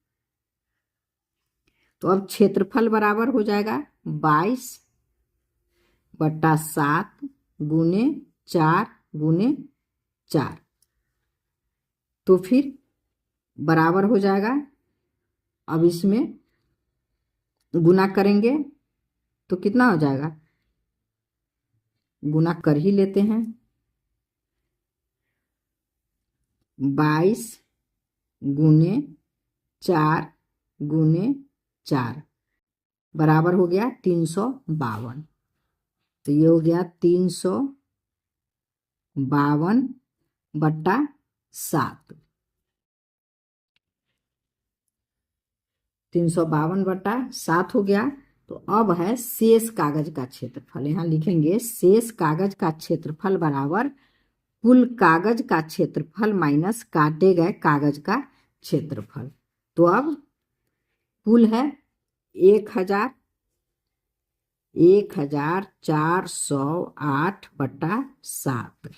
S1: तो अब क्षेत्रफल बराबर हो जाएगा 22 बट्टा 7 गुने 4 गुने 4, तो फिर बराबर हो जाएगा। अब इसमें गुना करेंगे तो कितना हो जाएगा, गुना कर ही लेते हैं। 22 गुने 4 गुने 4 बराबर हो गया 352। तो ये हो गया 352/7। 352/7 हो गया। तो अब है शेष कागज का क्षेत्रफल। यहाँ लिखेंगे शेष कागज का क्षेत्रफल बराबर कुल कागज का क्षेत्रफल माइनस काटे गए कागज का क्षेत्रफल। तो अब कुल है 1408/7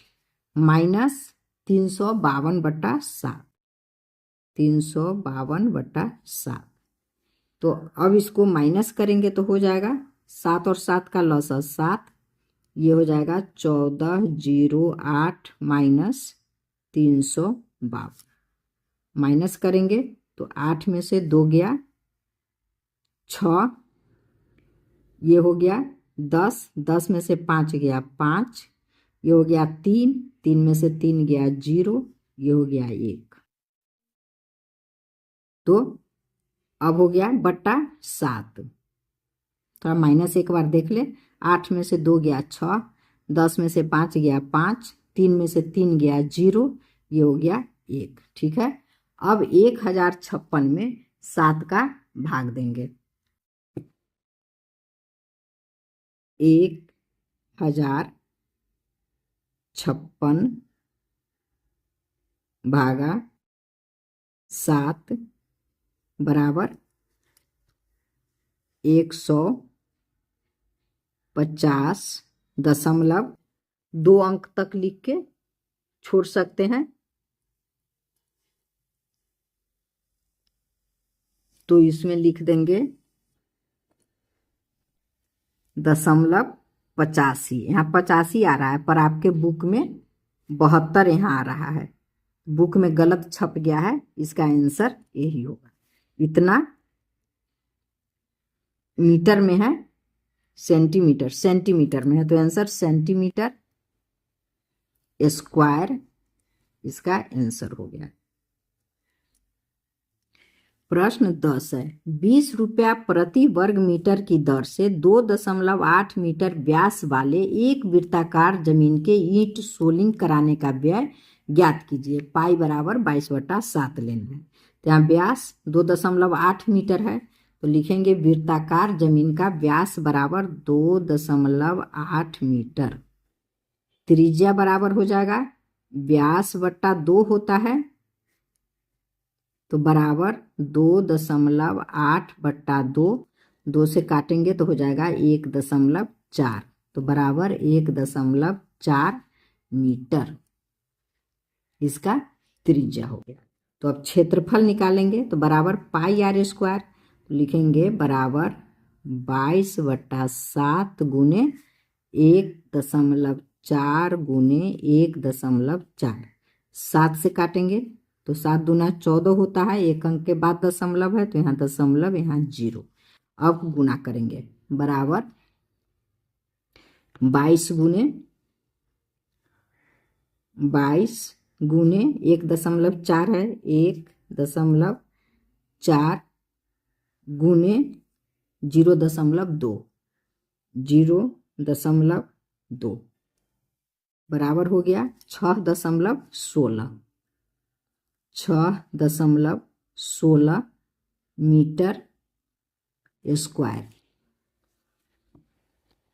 S1: माइनस 352/7, 352/7। तो अब इसको माइनस करेंगे तो हो जाएगा 7 और 7 का लॉस है 7, ये हो जाएगा 1408 माइनस 352। माइनस करेंगे तो 8 में से 2 गया 6, ये हो गया 10, 10 में से 5 गया 5, ये हो गया 3, 3 में से 3 गया 0, ये हो गया 1। तो अब हो गया बट्टा 7। थोड़ा माइनस एक बार देख ले। 8 में से 2 गया 6, 10 में से 5 गया 5, 3 में से 3 गया 0, ये हो गया 1। ठीक है। अब 1056 में 7 का भाग देंगे। 1056 भागा 7 बराबर 150.2 अंक तक लिख के छोड़ सकते हैं। तो इसमें लिख देंगे 0.85। यहाँ 85 आ रहा है पर आपके बुक में 72 यहाँ आ रहा है, बुक में गलत छप गया है, इसका आंसर यही होगा। इतना मीटर में है, सेंटीमीटर में है, तो आंसर सेंटीमीटर स्क्वायर इसका आंसर हो गया। प्रश्न 10 है 20 रुपया प्रति वर्ग मीटर की दर से 2.8 मीटर व्यास वाले एक वृत्ताकार जमीन के ईंट सोलिंग कराने का व्यय ज्ञात कीजिए। पाई बराबर 22/7 लेना है। तो यहाँ व्यास 2.8 मीटर है, तो लिखेंगे वृत्ताकार जमीन का व्यास बराबर 2.8 मीटर। त्रिज्या बराबर हो जाएगा व्यास बट्टा 2 होता है, तो बराबर 2.8/2, 2 से काटेंगे तो हो जाएगा 1.4, तो बराबर 1.4 मीटर इसका त्रिज्या हो गया। तो अब क्षेत्रफल निकालेंगे तो बराबर πr², तो लिखेंगे बराबर 22/7 गुने 1.4 गुने 1.4। 7 से काटेंगे तो 7 दूना 14 होता है, एक अंक के बाद दशमलव है तो यहाँ दशमलव, यहाँ 0। अब गुना करेंगे बराबर 22 गुने 1.4 है, 1.4 गुने 0.2, 0.2 बराबर हो गया 6.16, 6.16 मीटर स्क्वायर।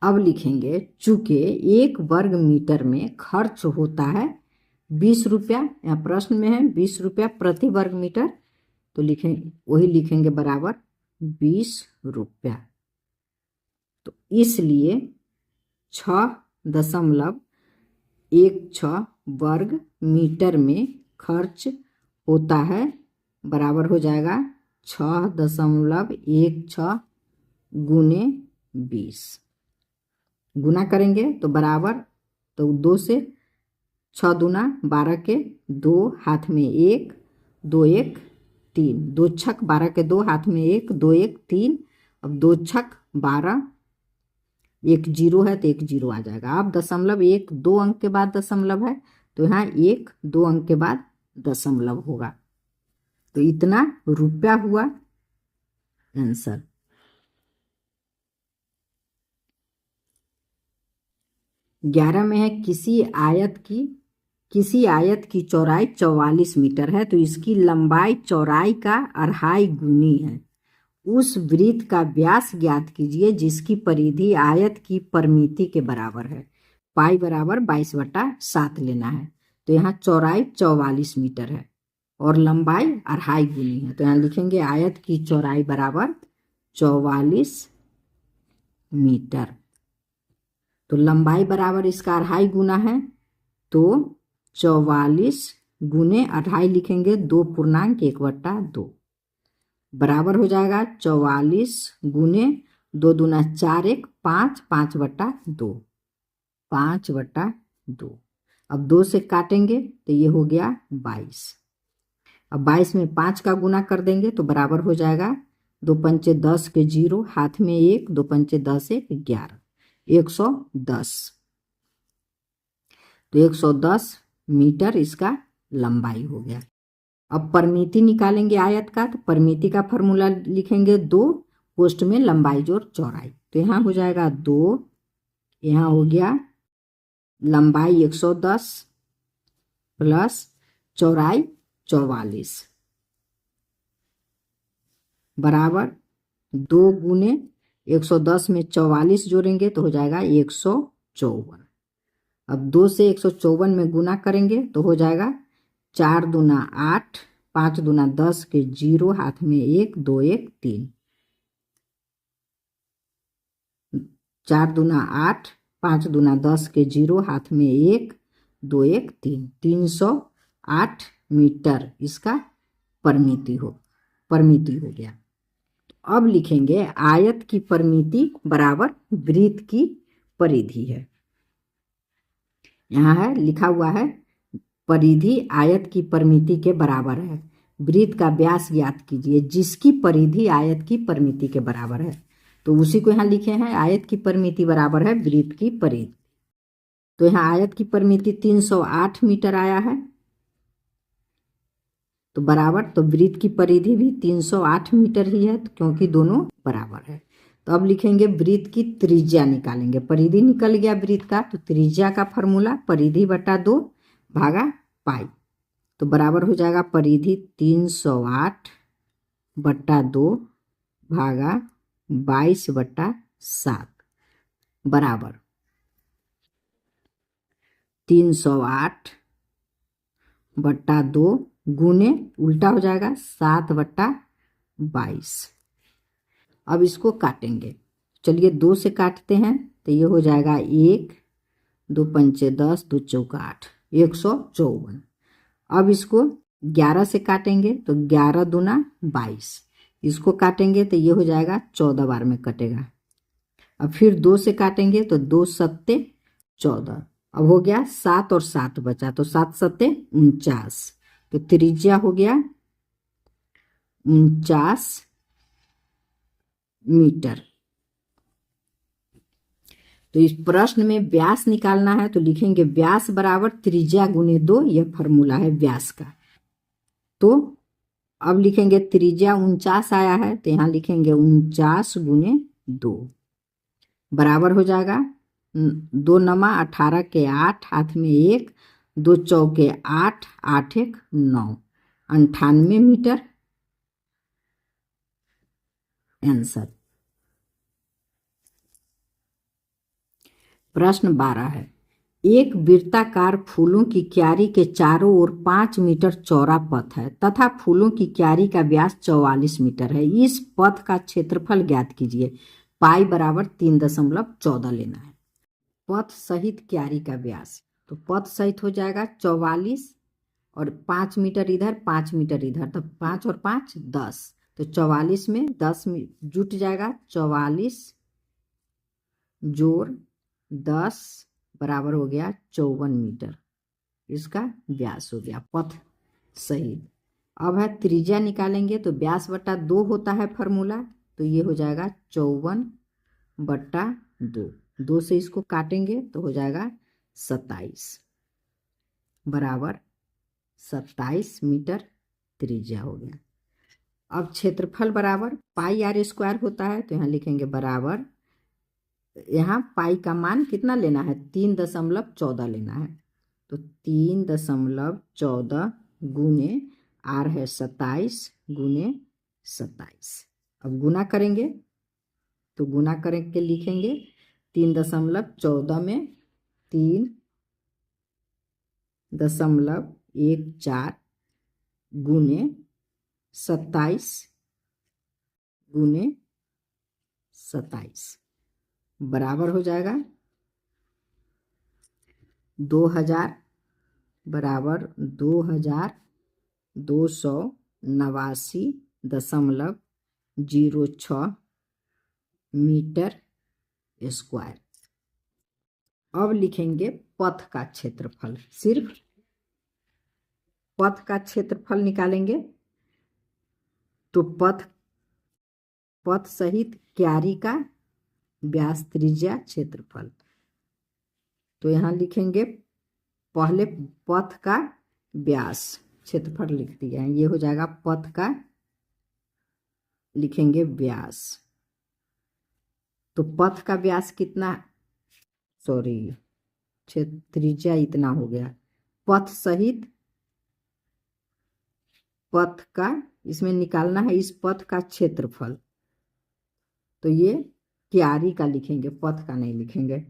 S1: अब लिखेंगे चूंकि 1 वर्ग मीटर में खर्च होता है 20 रुपया, यहाँ प्रश्न में है 20 रुपया प्रति वर्ग मीटर, तो वही लिखेंगे बराबर 20 रुपया। तो इसलिए 6.16 वर्ग मीटर में खर्च होता है बराबर हो जाएगा 6.16 गुने 20। गुना करेंगे तो बराबर तो 2 से 6 दूना 12 के 2 हाथ में 1 2 1 3 2 छक 12 के 2 हाथ में 1 2 1 3। अब 2 छक 12 एक जीरो है तो एक जीरो आ जाएगा। अब दशमलव 1 2 अंक के बाद दशमलव है तो यहाँ 1 2 अंक के बाद दशमलव होगा। तो इतना रुपया हुआ आंसर। ग्यारह में है किसी आयत की चौड़ाई 44 मीटर है तो इसकी लंबाई चौड़ाई का 2.5 गुनी है। उस वृत्त का व्यास ज्ञात कीजिए जिसकी परिधि आयत की परिमिति के बराबर है। पाई बराबर 22/7 लेना है। तो यहाँ चौड़ाई 44 मीटर है और लंबाई 2.5 गुनी है। तो यहाँ लिखेंगे आयत की चौड़ाई बराबर 44 मीटर। तो लंबाई बराबर इसका 2.5 गुना है तो 44 गुने 2.5 लिखेंगे 2.1/2 बराबर हो जाएगा 44 गुने 2 दूना 4 1 5 5/2 5/2। अब 2 से काटेंगे तो ये हो गया 22। अब 22 में 5 का गुना कर देंगे तो बराबर हो जाएगा 2 पंचे 10 के 0 हाथ में 1 2 पंचे 10 1 11 110। तो 110 मीटर इसका लंबाई हो गया। अब परिमिति निकालेंगे आयत का। तो परिमिति का फॉर्मूला लिखेंगे 2 पोस्ट में लंबाई जोड़ चौड़ाई। तो यहाँ हो जाएगा 2 यहाँ हो गया लंबाई 110 प्लस चौड़ाई 44 बराबर 2 गुने 110 में 44 जोड़ेंगे तो हो जाएगा 154। अब 2 से 154 में गुना करेंगे तो हो जाएगा 4 दूना 8 5 दूना 10 के 0 हाथ में 1 2 1 3 4 दूना 8 5 दूना 10 के 0 हाथ में 1 2 1 3 308 मीटर इसका परिमिति हो गया। अब लिखेंगे आयत की परिमिति बराबर वृत्त की परिधि है। यहाँ है लिखा हुआ है परिधि आयत की परिमिति के बराबर है। वृत्त का व्यास ज्ञात कीजिए जिसकी परिधि आयत की परिमिति के बराबर है। तो उसी को यहाँ लिखे हैं आयत की परिमिति बराबर है वृत्त की परिधि। तो यहाँ आयत की परिमिति 308 मीटर आया है तो बराबर तो वृत्त की परिधि भी 308 मीटर ही है क्योंकि दोनों बराबर है। तो अब लिखेंगे वृत्त की त्रिज्या निकालेंगे। परिधि निकल गया वृत्त का तो त्रिज्या का फॉर्मूला परिधि बटा 2 भागा पाई। तो बराबर हो जाएगा परिधि 308/2 भागा 22/7 बराबर 308/2 गुने उल्टा हो जाएगा 7/22। अब इसको काटेंगे। चलिए 2 से काटते हैं तो ये हो जाएगा 1 2 पंचे 10 2 चौका 8 154। अब इसको 11 से काटेंगे तो 11 दूना 22। इसको काटेंगे तो ये हो जाएगा 14 बार में कटेगा। अब फिर 2 से काटेंगे तो 2 सत्ते 14। अब हो गया 7 और 7 बचा तो 7 सत्ते 49। तो त्रिज्या हो गया 49 मीटर। तो इस प्रश्न में व्यास निकालना है तो लिखेंगे व्यास बराबर त्रिज्या गुने 2। यह फॉर्मूला है व्यास का। तो अब लिखेंगे त्रिज्या 49 आया है तो यहाँ लिखेंगे 49 गुने 2 बराबर हो जाएगा 2 नमा 18 के 8 हाथ में 1 2 चौके 8 8 1 9 98 मीटर आंसर। प्रश्न 12 है एक वृत्ताकार फूलों की क्यारी के चारों ओर 5 मीटर चौड़ा पथ है तथा फूलों की क्यारी का व्यास 44 मीटर है। इस पथ का क्षेत्रफल ज्ञात कीजिए। पाई बराबर 3.14 लेना है। पथ सहित क्यारी का व्यास तो पथ सहित हो जाएगा 44 और 5 मीटर इधर 5 मीटर इधर तो 5 और 5 10। तो 44 में 10 जुट जाएगा 44 जोड़ 10 बराबर हो गया 54 मीटर, इसका व्यास हो गया पथ सहित। अब है त्रिज्या निकालेंगे तो व्यास बटा 2 होता है फॉर्मूला, तो ये हो जाएगा 54/2। 2 से इसको काटेंगे तो हो जाएगा 27, बराबर 27 मीटर त्रिज्या हो गया। अब क्षेत्रफल बराबर पाई आर स्क्वायर होता है, तो यहाँ लिखेंगे बराबर, यहाँ पाई का मान कितना लेना है, 3.14 लेना है, तो 3.14 गुने आर है 27 गुने 27। अब गुना करेंगे तो गुना करके लिखेंगे 3.14 में 3.14 गुने 27 गुने 27 बराबर हो जाएगा 2000, बराबर 2289.06 मीटर स्क्वायर। अब लिखेंगे पथ का क्षेत्रफल, सिर्फ पथ का क्षेत्रफल निकालेंगे तो पथ सहित क्यारी का व्यास त्रिज्या क्षेत्रफल, तो यहाँ लिखेंगे पहले पथ का व्यास क्षेत्रफल लिख दिया है, ये हो जाएगा पथ का, लिखेंगे व्यास, तो पथ का व्यास कितना, सॉरी त्रिज्या इतना हो गया, पथ सहित पथ का, इसमें निकालना है इस पथ का क्षेत्रफल, तो ये क्यारी का लिखेंगे, पथ का नहीं लिखेंगे।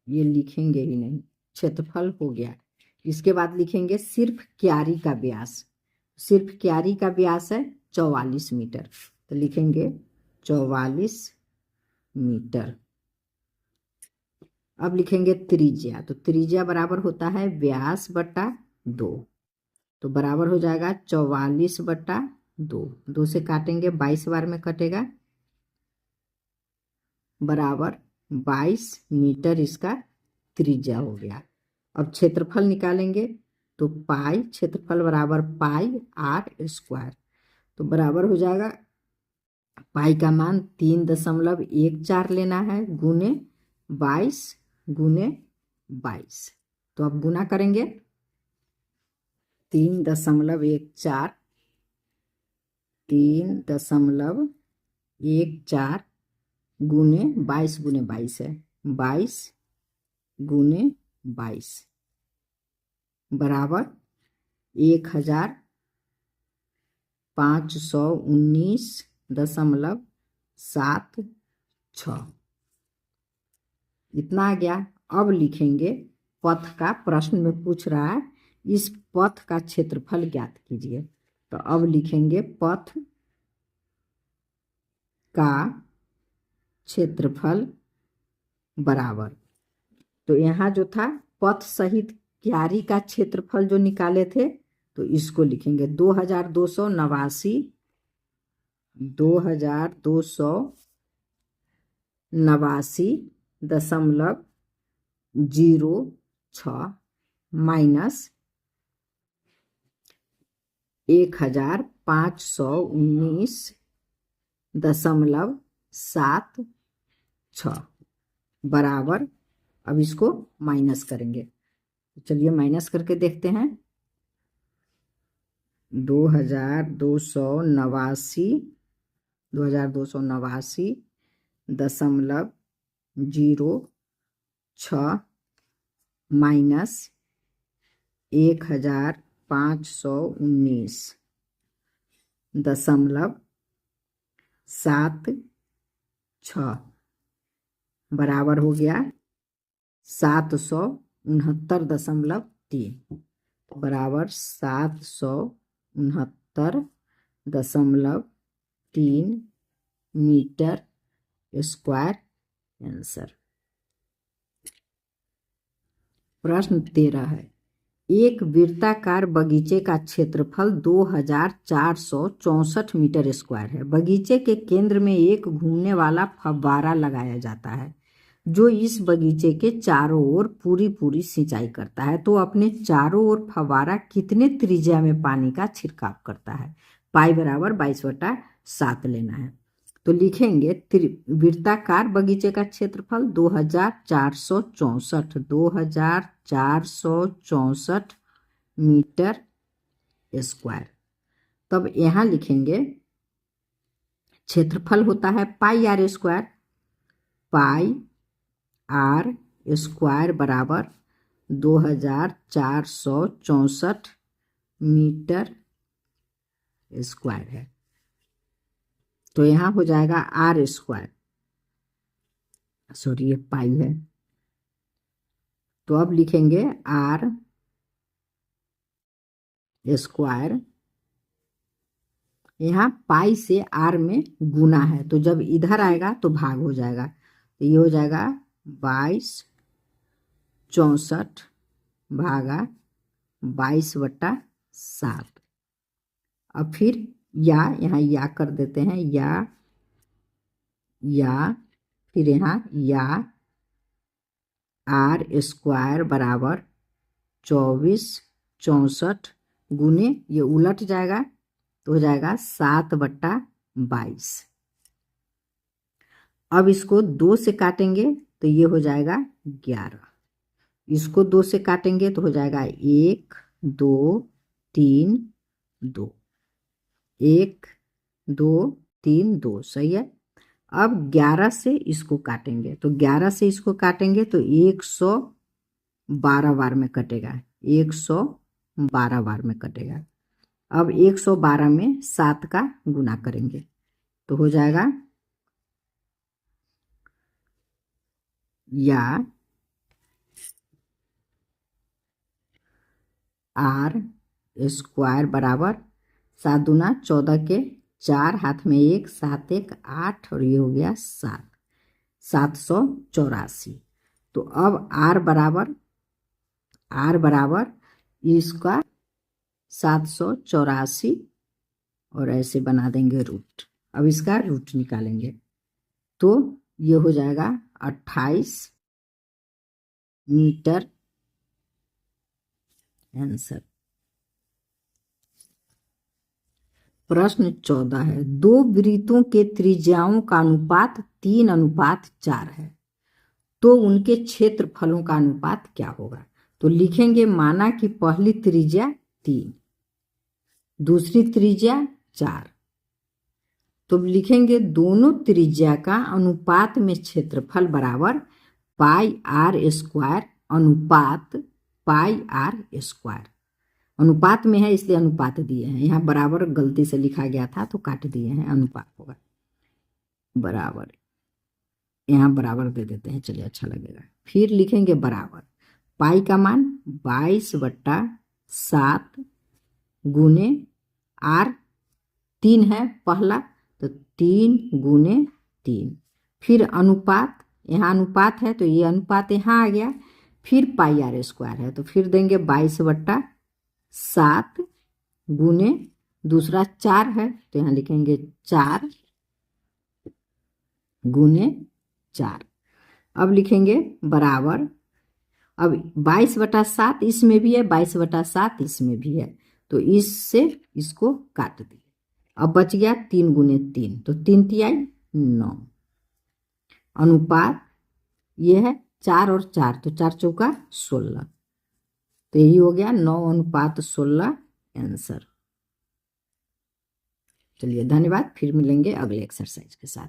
S1: ये लिखेंगे ही नहीं, क्षेत्रफल हो गया। इसके बाद लिखेंगे सिर्फ क्यारी का व्यास, सिर्फ क्यारी का व्यास है 44 मीटर, तो लिखेंगे 44 मीटर। अब लिखेंगे त्रिज्या, तो त्रिज्या बराबर होता है व्यास बटा 2, तो बराबर हो जाएगा 44/2। 2 से काटेंगे 22 बार में कटेगा, बराबर 22 मीटर इसका त्रिज्या हो गया। अब क्षेत्रफल निकालेंगे तो पाई, क्षेत्रफल बराबर पाई आर स्क्वायर, तो बराबर हो जाएगा पाई का मान 3.14 लेना है गुने 22 गुने 22, तो अब गुना करेंगे 3.14 गुने 22 गुने 22 है 22 गुने 22 बराबर 1519.76 इतना आ गया। अब लिखेंगे पथ का, प्रश्न में पूछ रहा है इस पथ का क्षेत्रफल ज्ञात कीजिए, तो अब लिखेंगे पथ का क्षेत्रफल बराबर, तो यहाँ जो था पथ सहित क्यारी का क्षेत्रफल जो निकाले थे, तो इसको लिखेंगे 2289.06 माइनस 1519.76 बराबर, अब इसको माइनस करेंगे, चलिए माइनस करके देखते हैं। 2289.06 माइनस 1519.76 बराबर हो गया 769.3, बराबर 769.3 मीटर स्क्वायर आंसर। प्रश्न 13 है, एक वृत्ताकार बगीचे का क्षेत्रफल 2464 मीटर स्क्वायर है। बगीचे के केंद्र में एक घूमने वाला फव्वारा लगाया जाता है जो इस बगीचे के चारों ओर पूरी सिंचाई करता है। तो अपने चारों ओर फव्वारा कितने त्रिज्या में पानी का छिड़काव करता है? पाई बराबर 22/7 लेना है। तो लिखेंगे वृत्ताकार बगीचे का क्षेत्रफल 2464 मीटर स्क्वायर। तब यहाँ लिखेंगे क्षेत्रफल होता है pi R square. Pi R square बराबर 2464 मीटर स्क्वायर है। तो यहाँ हो जाएगा आर स्क्वायर, सॉरी ये पाई है, तो अब लिखेंगे आर स्क्वायर। यहाँ पाई से आर में गुना है, तो जब इधर आएगा तो भाग हो जाएगा, तो ये हो जाएगा 22/64 भागा 22/7। अब फिर यहाँ या कर देते हैं, या फिर यहाँ या आर स्क्वायर बराबर 24/64 गुने ये उलट जाएगा तो हो जाएगा 7/22। अब इसको 2 से काटेंगे तो ये हो जाएगा 11। इसको 2 से काटेंगे तो हो जाएगा 1 2 3 2, 1 2 3 2, सही है। अब 11 से इसको काटेंगे तो 11 से इसको काटेंगे तो 112 बार में कटेगा, 112 बार में कटेगा। अब 112 में 7 का गुना करेंगे तो हो जाएगा या आर स्क्वायर बराबर 7 दूना 14 के 4, हाथ में 1, 7 1 8 और ये हो गया 7, 784। तो अब आर बराबर इसका 784 और ऐसे बना देंगे रूट। अब इसका रूट निकालेंगे तो ये हो जाएगा 28 मीटर आंसर। प्रश्न 14 है, 2 वृत्तों के त्रिज्याओं का अनुपात 3:4 है, तो उनके क्षेत्रफलों का अनुपात क्या होगा? तो लिखेंगे माना कि पहली त्रिज्या 3, दूसरी त्रिज्या 4, तो लिखेंगे दोनों त्रिज्या का अनुपात में क्षेत्रफल बराबर पाई आर स्क्वायर अनुपात पाई आर स्क्वायर। अनुपात में है इसलिए अनुपात दिए हैं, यहाँ बराबर गलती से लिखा गया था तो काट दिए हैं, अनुपात होगा बराबर, यहाँ बराबर दे देते हैं, चलिए अच्छा लगेगा। फिर लिखेंगे बराबर पाई का मान 22/7 गुने आर 3 है पहला तो 3 गुने 3, फिर अनुपात, यहाँ अनुपात है तो ये अनुपात यहाँ आ गया, फिर पाई आर स्क्वायर है तो फिर देंगे 22/7 गुने दूसरा 4 है तो यहाँ लिखेंगे 4 गुने 4। अब लिखेंगे बराबर, अब 22/7 इसमें भी है, 22/7 इसमें भी है, तो इससे इसको काट दिए। अब बच गया 3 गुने 3 तो 3 तिहाई 9, अनुपात ये है 4 और 4 तो 4 चौका 16, तो यही हो गया 9:16 आंसर। चलिए धन्यवाद, फिर मिलेंगे अगले एक्सरसाइज के साथ।